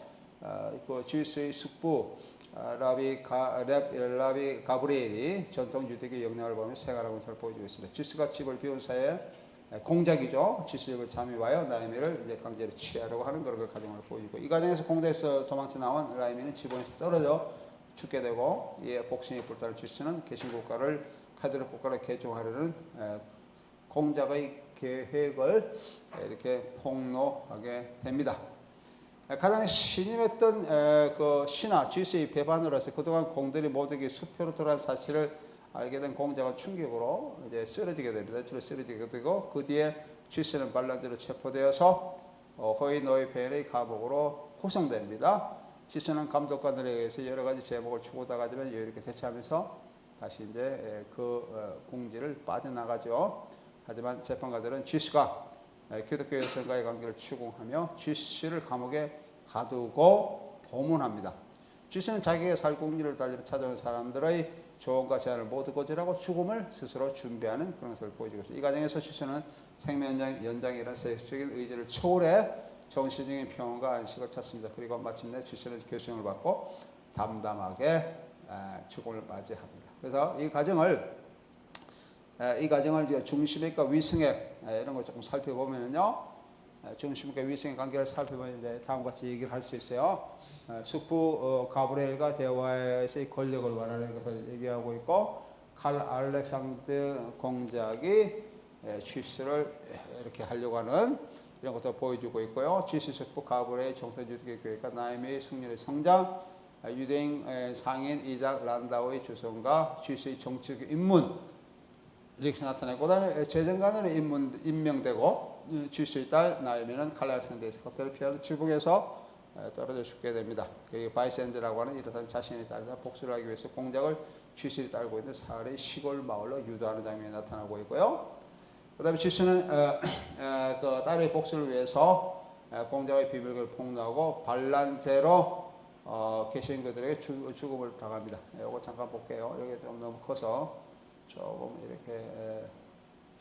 그 쥐스의 숙부 라비 가브리엘이 전통 유대교 영향을 보며 생활하고 있는 것을 보여주고 있습니다. 쥐스가 집을 비운 사이에 공작이죠. 쥐스를 잠입하여 나이미를 이제 강제로 취하려고 하는 그런 과정을 보여주고, 이 과정에서 공작에서 도망쳐 나온 나이미는 지붕에서 떨어져 죽게 되고, 이에 복싱에 불타는 쥐스는 개신국가를 카톨릭 국가를 개종하려는 공작의 계획을 이렇게 폭로하게 됩니다. 가장 신임했던 그 신하 쥐스의 배반으로서 그동안 공들이 모두에게 수표로 돌아간 사실을 알게 된 공작은 충격으로 이제 쓰러지게 됩니다. 주로 쓰러지게 되고, 그 뒤에 쥐스는 반란죄로 체포되어서 허위 노예 폐인의 감옥으로 구성됩니다. 쥐스는 감독관들에 의해서 여러 가지 제목을 추구당하지만 여유롭게 대처하면서 다시 이제 그 궁지를 빠져나가죠. 하지만 재판관들은 쥐스가 기독교 여성과의 관계를 추궁하며 쥐스를 감옥에 가두고 고문합니다. 쥐스는 자기가 살 궁지를 달리며 찾아오는 사람들의 조언과 제안을 모두 거절하고 죽음을 스스로 준비하는 그런 것을 보여주고 있습니다. 이 과정에서 쥐스는 생명 연장의 이런 세속적인 의지를 초월해 정신적인 평온과 안식을 찾습니다. 그리고 마침내 쥐스는 교수형을 받고 담담하게 죽음을 맞이합니다. 그래서 이 과정을 중심액과 위승액 이런 걸 조금 살펴보면요, 중심액과 위승액 관계를 살펴보면 이제 다음과 같이 얘기를 할 수 있어요. 숙부 가브리엘과 대화에서의 권력을 원하는 것을 얘기하고 있고, 칼 알렉산더 공작이 쥐스를 이렇게 하려고 하는 이런 것도 보여주고 있고요. 쥐스 숙부 가브리엘 정통 유대교 교회가 나이미의 숙련의 성장, 유대인 상인 이작 란다우의 주성과 쥐스의 정치적 입문 이렇게 나타내고, 그 다음에 재정관으로 임명되고, 쥐스의 딸 나이미는 칼날산대에서 겉을 피하는 지붕에서 떨어져 죽게 됩니다. 그리고 바이센드라고 하는 이런 사람 자신의 딸에서 복수를 하기 위해서 공작을 쥐스를 따르고 있는 사흘의 시골 마을로 유도하는 장면이 나타나고 있고요. 그 다음에 쥐스는 그 딸의 복수를 위해서 공작의 비밀을 폭로하고 반란죄로 개신교들에게 죽음을 당합니다. 이거 잠깐 볼게요. 여기 좀 너무 커서 조금 이렇게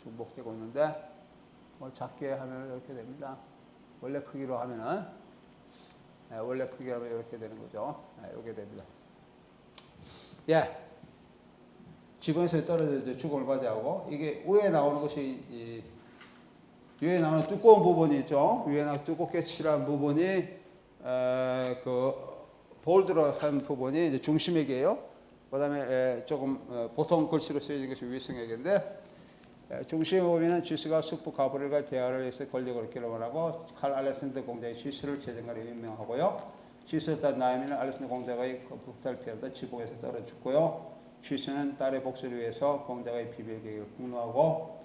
중복되고 있는데, 작게 하면 이렇게 됩니다. 원래 크기로 하면은 이렇게 되는 거죠. 이렇게 됩니다. 지붕에서 떨어져 죽음을 맞이하고, 이게 위에 나오는 것이 위에 나오는 두꺼운 부분이 있죠. 위에 나오는 두껍게 칠한 부분이 그 볼드한 부분이 이제 중심액이에요. 그 다음에 조금 보통 글씨로 쓰여진 것이 위승액인데, 중심에 보면 쥐스가 숙부 가브리엘과 대화를 해서 권력을 기록하고, 칼 알렉산더 공작의 쥐스를 재정관에 임명하고요. 쥐스의 딸 나이미는 알렉산더 공작의 북탈 피하다 지붕에서 떨어져 죽고요. 쥐스는 딸의 복수를 위해서 공작의 비밀 계획을 폭로하고,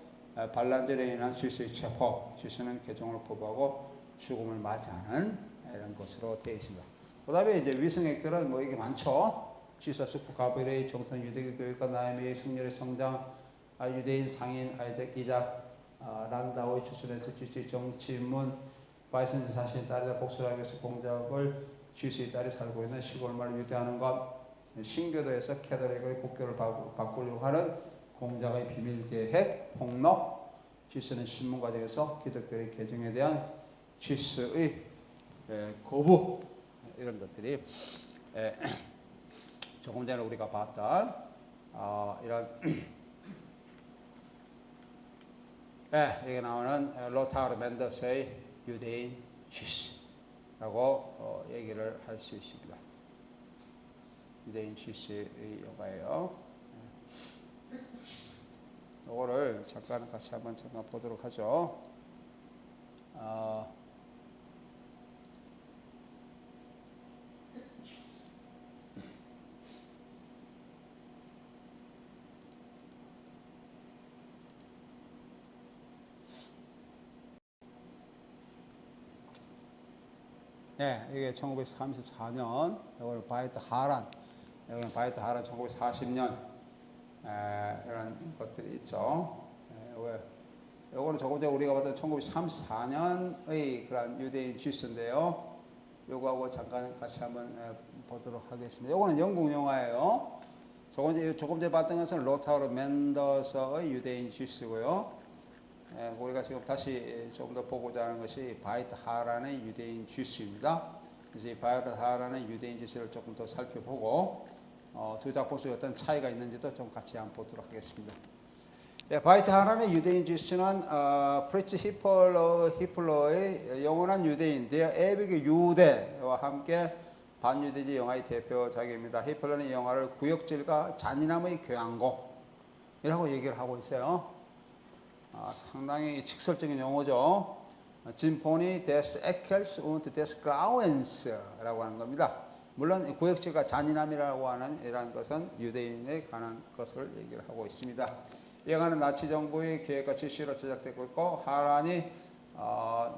반란죄로 인한 쥐스의 체포, 쥐스는 개종을 거부하고 죽음을 맞이하는 이런 것으로 되어 있습니다. 그 다음에 이제 위승액들은 뭐 이게 많죠. 쥐스와 숙부 가브리엘의 정통 유대교 교육과 나이미의 승렬의 성장, 유대인 상인 아이작 이작 란다우의 추천에서 쥐스의 정치문, 바이센드 자신의 딸이다 복수를 하기 위해서 공작을 쥐스의 딸이 살고 있는 시골 마을 유대하는 것, 신교도에서 캐톨릭의 국교를 바꾸려고 하는 공작의 비밀 계획 폭로, 쥐스는 신문 과정에서 기독교의 개정에 대한 쥐스의 거부, 이런 것들이 조금 전에 우리가 봤던 이런 여기 나오는 로타르 멘데스의 유대인 쥐스라고 얘기를 할 수 있습니다. 유대인 쥐스의 영화예요. 요거를 잠깐 같이 한번 잠깐 보도록 하죠. 네, 이게 1934년, 이거는 바이트 하란, 이거는 바이트 하란 1940년, 이런 것들이 있죠. 요거는 조금 전에 우리가 봤던 1934년의 그런 유대인 지수인데요. 요거하고 잠깐 같이 한번 보도록 하겠습니다. 요거는 영국 영화예요. 조금 전에 봤던 것은 로타르 맨더서의 유대인 지수고요. 우리가 지금 다시 조금 더 보고자 하는 것이 바이트 하란의 유대인 지수입니다. 그래서 이 바이트 하란의 유대인 지수를 조금 더 살펴보고 두 작품 속에 어떤 차이가 있는지도 좀 같이 한번 보도록 하겠습니다. 바이트 하란의 유대인 지수는 프리츠 히플러의 영원한 유대인, 데어 에빅의 유대와 함께 반유대주의 영화의 대표작입니다. 히플러는 이 영화를 구역질과 잔인함의 교향곡이라고 얘기를 하고 있어요. 상당히 직설적인 용어죠. 진포니 데스 에켈스 und des Grauens라고 하는 겁니다. 물론 구역질과 잔인함이라고 하는 이러한 것은 유대인에 관한 것을 얘기를 하고 있습니다. 이 영화는 나치 정부의 계획과 지시로 제작되고 있고 하란의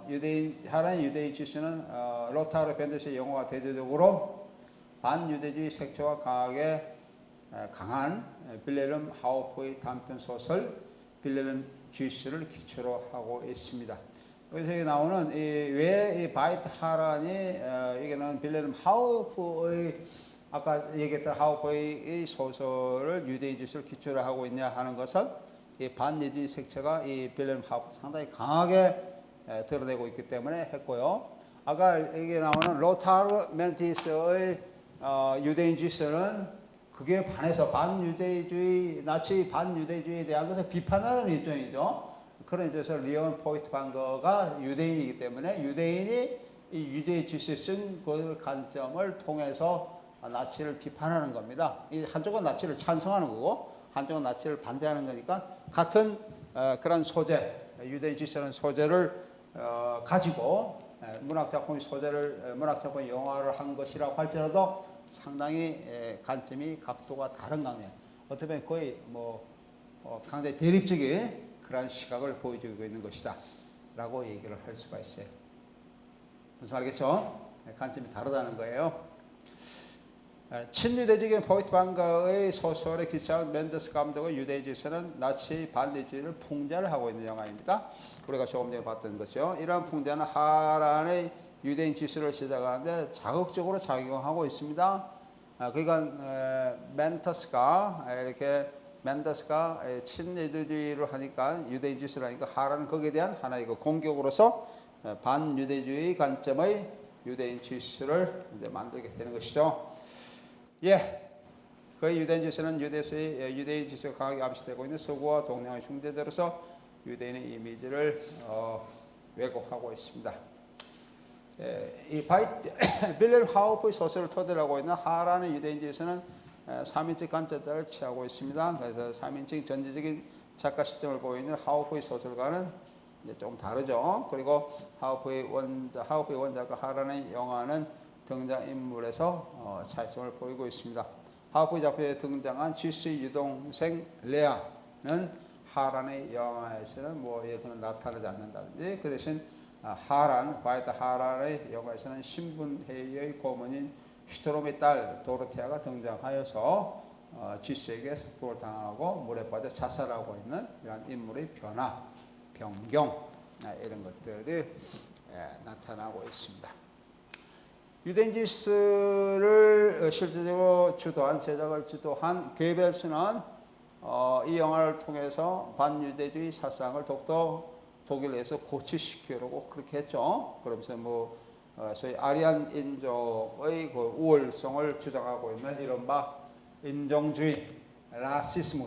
유대인 지시는 로타르 벤더스의 영화가 대대적으로 반유대주의 색채와 강한 빌레름 하우프의 단편 소설 빌레름 지시를 기초로 하고 있습니다. 여기서 나오는 왜 이 바이트 하란이 이게는 빌레름 하우프의 아까 얘기했던 하우프의 소설을 유대인 지시를 기초로 하고 있냐 하는 것은 이 반유대주의 색채가 이 빌레름 하우프 상당히 강하게 드러내고 있기 때문에 했고요. 아까 이게 나오는 로타르 멘티스의 유대인 지시는 그게 반해서 나치 반유대주의에 대한 것을 비판하는 입장이죠. 그런 입장에서 리온 포이트방거가 유대인이기 때문에 유대인이 이 유대의 지시에 쓴 그 관점을 통해서 나치를 비판하는 겁니다. 이 한쪽은 나치를 찬성하는 거고 한쪽은 나치를 반대하는 거니까 같은 그런 소재, 유대인 지시라는 소재를 가지고 문학작품의 영화를 한 것이라고 할지라도 상당히 관점이 각도가 다른 강의. 어떻게 보면 거의 상당히 대립적인 그런 시각을 보여주고 있는 것이다 라고 얘기를 할 수가 있어요. 무슨 말이겠죠? 관점이 다르다는 거예요. 친유대적인 포이트방거의 소설에 기초한 멘더스 감독의 유대인 지시는 나치 반대주의를 풍자를 하고 있는 영화입니다. 우리가 조금 전에 봤던 거죠. 이러한 풍자는 하란의 유대인 지시를 시작하는데 자극적으로 작용하고 있습니다. 그러니까 멘더스가 친유대주의를 하니까 유대인 지시를 하니까 하란은 거기에 대한 하나의 공격으로서 반유대주의 관점의 유대인 지시를 이제 만들게 되는 것이죠. 그 유대인 지시는 유대인 지시가 강하게 암시되고 있는 서구와 동양의 중재자로서 유대인의 이미지를 왜곡하고 있습니다. 이 빌레름 하우프의 소설을 토대로 하고 있는 하란의 유대인 지시는 3인칭 관점자를 취하고 있습니다. 그래서 3인칭 전지적인 작가 시점을 보이는 하우프의 소설과는 이제 조금 다르죠. 그리고 하우프의 원작과 하란의 영화는 등장인물에서 차이점을 보이고 있습니다. 하우프의 작품에 등장한 지스의 유동생 레아는 하란의 영화에서는 예를 들면 나타나지 않는다든지 그 대신 바이트 하란의 영화에서는 신분회의의 고문인 슈트롬의 딸 도르테아가 등장하여서 지스에게 속폭을 당하고 물에 빠져 자살하고 있는 이런 인물의 변경 이런 것들이 나타나고 있습니다. 유대인 지스를 실질적으로 제작을 주도한 게벨스는 이 영화를 통해서 반유대주의 사상을 더욱더 독일에서 고취시키려고 그렇게 했죠. 그러면서 소위 아리안 인종의 그 우월성을 주장하고 있는 이른바 인종주의, 라시즘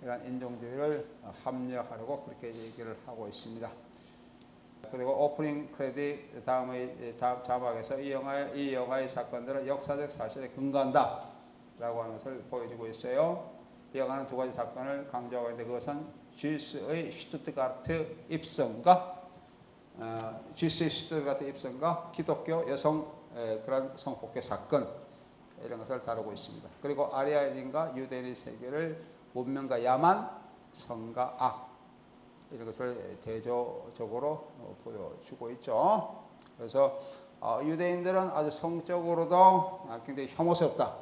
이런 인종주의를 합리화하려고 그렇게 얘기를 하고 있습니다. 그리고 오프닝 크레딧 다음 자막에서 이 영화의 사건들은 역사적 사실에 근거한다 라고 하는 것을 보여주고 있어요. 이어가는 두 가지 사건을 강조하고 있는데 그것은 주스의 슈투트가르트 입성과 주스의 슈투트가르트 입성과 기독교 여성 그런 성폭행 사건 이런 것을 다루고 있습니다. 그리고 아리아인과 유대인의 세계를 문명과 야만, 성과 악 이런 것을 대조적으로 보여주고 있죠. 그래서 유대인들은 아주 성적으로도 굉장히 혐오스럽다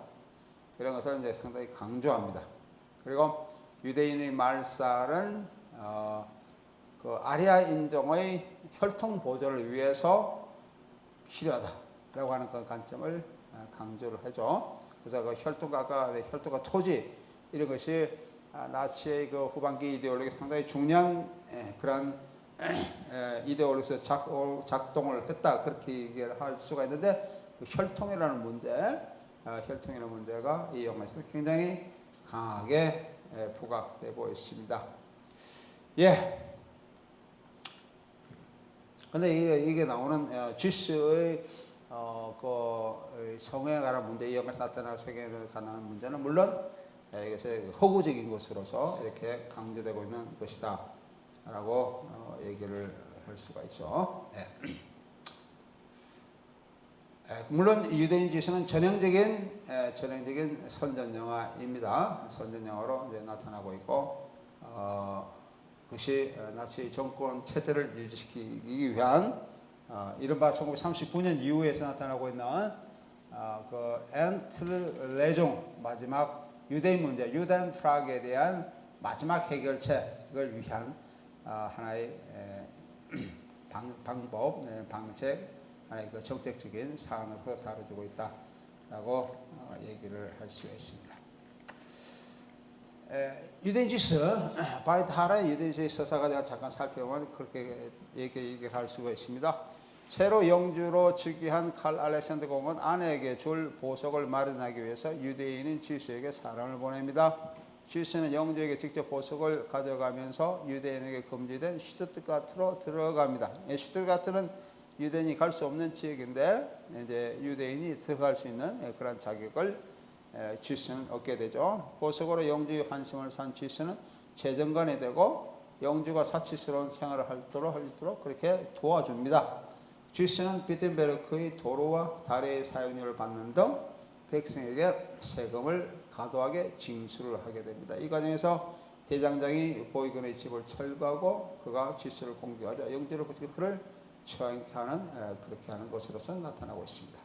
이런 것을 이제 상당히 강조합니다. 그리고 유대인의 말살은 그 아리아 인종의 혈통 보존을 위해서 필요하다라고 하는 그 관점을 강조를 하죠. 그래서 그 혈통과 토지 이런 것이 나치의 그 후반기 이데올로기 상당히 중요한 그런 이데올로기에서 작동을 했다 그렇게 얘기를 할 수가 있는데 그 혈통이라는 문제가 이 영화에서 굉장히 강하게 부각되고 있습니다. 예. 근데 이게 나오는 지스의 그 성에 관한 문제, 이 영화에서 나타나는 세계에 관한 문제는 물론 이것이 허구적인 것으로서 이렇게 강조되고 있는 것이다 라고 얘기를 할 수가 있죠. 물론 유대인 지수는 전형적인 선전 영화입니다. 선전 영화로 이제 나타나고 있고 그것이 나치 정권 체제를 유지시키기 위한 이른바 1939년 이후에서 나타나고 있는 그 엔틀레종 마지막 유대인 문제, 유대인 프락에 대한 마지막 해결책을 위한 하나의 방법, 방책, 하나의 그 정책적인 사안으로 다뤄지고 있다라고 얘기를 할 수가 있습니다. 유대인 지수, 바이트 하라의 유대인 지수 서사가 잠깐 살펴보면 그렇게 얘기를 할 수가 있습니다. 새로 영주로 즉위한 칼 알렉산더 공은 아내에게 줄 보석을 마련하기 위해서 유대인인 지수에게 사람을 보냅니다. 지수는 영주에게 직접 보석을 가져가면서 유대인에게 금지된 슈투트가트로 들어갑니다. 슈투트가트는 유대인이 갈 수 없는 지역인데 이제 유대인이 들어갈 수 있는 그런 자격을 지수는 얻게 되죠. 보석으로 영주의 환심을 산 지수는 재정관이 되고 영주가 사치스러운 생활을 하도록 그렇게 도와줍니다. 지수는 비텐베르크의 도로와 다리의 사용료를 받는 등 백성에게 세금을 과도하게 징수를 하게 됩니다. 이 과정에서 대장장이 보이건의 집을 철거하고 그가 지수를 공격하자 영주를 그를 처형케 하는 그렇게 하는 것으로서 나타나고 있습니다.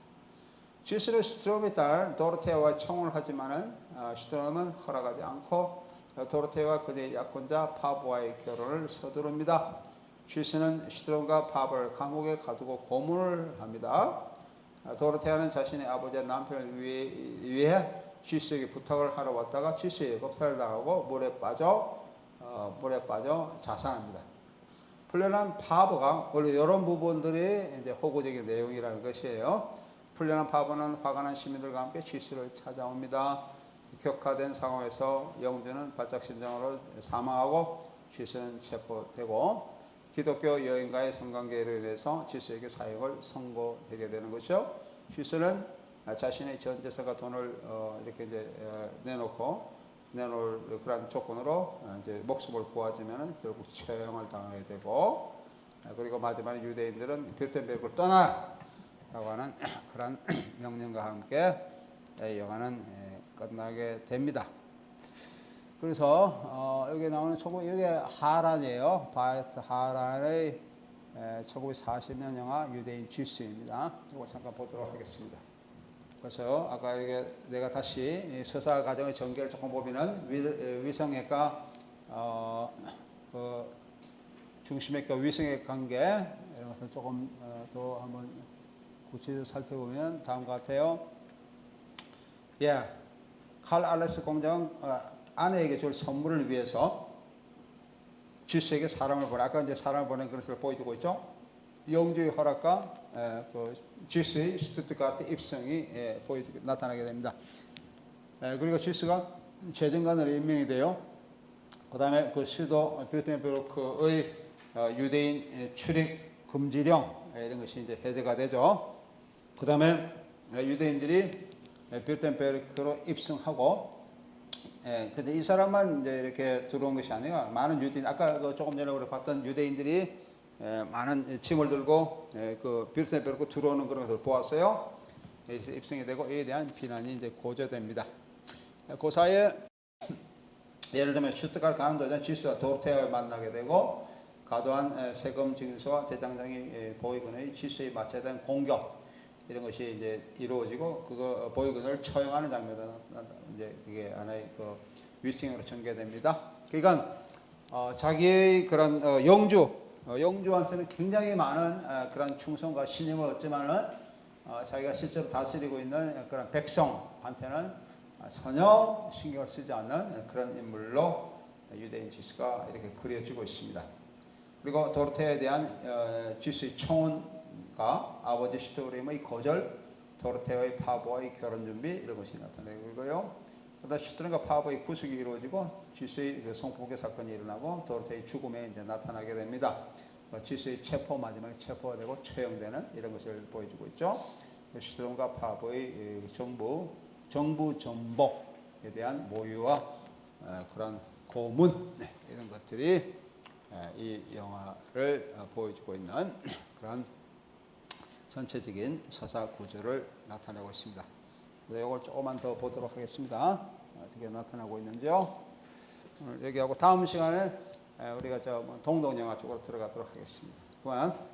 지수는 슈트롬의 딸 도로테아와 청혼을 하지만은 슈트롬은 허락하지 않고 도로테아와 그녀의 약혼자 파브와의 결혼을 서두릅니다. 지수는 슈트롬과 파브를 감옥에 가두고 고문을 합니다. 도로테아는 자신의 아버지의 남편을 위해 지수에게 부탁을 하러 왔다가 지수에게 겁탈을 당하고 물에 빠져 자살합니다. 풀려난 파브가 원래 이런 부분들이 이제 호구적인 내용이라는 것이에요. 풀려난 파브는 화가 난 시민들과 함께 지수를 찾아옵니다. 격화된 상황에서 영주는 발작심장으로 사망하고 지수는 체포되고 기독교 여인과의 성관계로 인해서 지수에게 사형을 선고되게 되는 것이죠. 지수는 자신의 전 재산과 돈을 이렇게 이제 내놓을 그런 조건으로 이제 목숨을 구하지면은 결국 처형을 당하게 되고 그리고 마지막에 유대인들은 비텐베르크를 떠나라고 하는 그런 명령과 함께 영화는 끝나게 됩니다. 그래서 여기 나오는 이게 하란이에요. 바이트 하란의 1940년 영화 유대인 지수입니다. 이거 잠깐 보도록 하겠습니다. 그래서 아까 이게 내가 다시 서사 과정의 전개를 조금 보면은 위성액과 그 중심액과 위성액 관계 이런 것을 조금 더 한번 구체적으로 살펴보면 다음과 같아요. 칼 알렉스 공장은 아내에게 줄 선물을 위해서 지수에게 사람을 보내. 아까 이제 사람을 보낸 것을 보여주고 있죠. 영주의 허락과 그 지수의 슈투트가르트 입성이 나타나게 됩니다. 그리고 지수가 재정관으로 임명이 돼요. 그 다음에 그 수도 비텐베르크의 유대인 출입 금지령 이런 것이 이제 해제가 되죠. 그 다음에 유대인들이 비텐베르크로 입성하고 근데 이 사람만 이제 이렇게 들어온 것이 아니라 많은 유대인, 아까 그 조금 전에 우리 봤던 유대인들이 많은 짐을 들고 그 비루스에 벽으로 들어오는 그런 것을 보았어요. 여기서 입성이 되고 이에 대한 비난이 이제 고조됩니다. 그 사이에 예를 들면 슈트가르트 가는 도중 지수와 도르테아를 만나게 되고 과도한 세금 징수와 대장장이 보이군의 지수에 맞춰야 되는 공격 이런 것이 이제 이루어지고 그거 보이군을 처형하는 장면이 이제 그게 하나의 그 위승으로 전개됩니다. 그러니까 자기의 그런 영주한테는 굉장히 많은 그런 충성과 신임을 얻지만은 자기가 실제로 다스리고 있는 그런 백성한테는 전혀 신경을 쓰지 않는 그런 인물로 유대인 지수가 이렇게 그려지고 있습니다. 그리고 도르테에 대한 지수의 청혼과 아버지 슈트그림의 거절, 도르테와의 파브와의 결혼 준비 이런 것이 나타나고 있고요. 그다음 슈트그림과 파브의 구속이 이루어지고 지수의 그 성폭행 사건이 일어나고 도르테의 죽음에 이제 나타나게 됩니다. 지수의 마지막에 체포가 되고 처형되는 이런 것을 보여주고 있죠. 슈트그림과 파브의 정부 전복에 대한 모유와 그런 고문 이런 것들이 이 영화를 보여주고 있는 그런 전체적인 서사 구조를 나타내고 있습니다. 이걸 조금만 더 보도록 하겠습니다. 어떻게 나타나고 있는지요. 오늘 여기하고 다음 시간에 우리가 동동 영화 쪽으로 들어가도록 하겠습니다. 그만.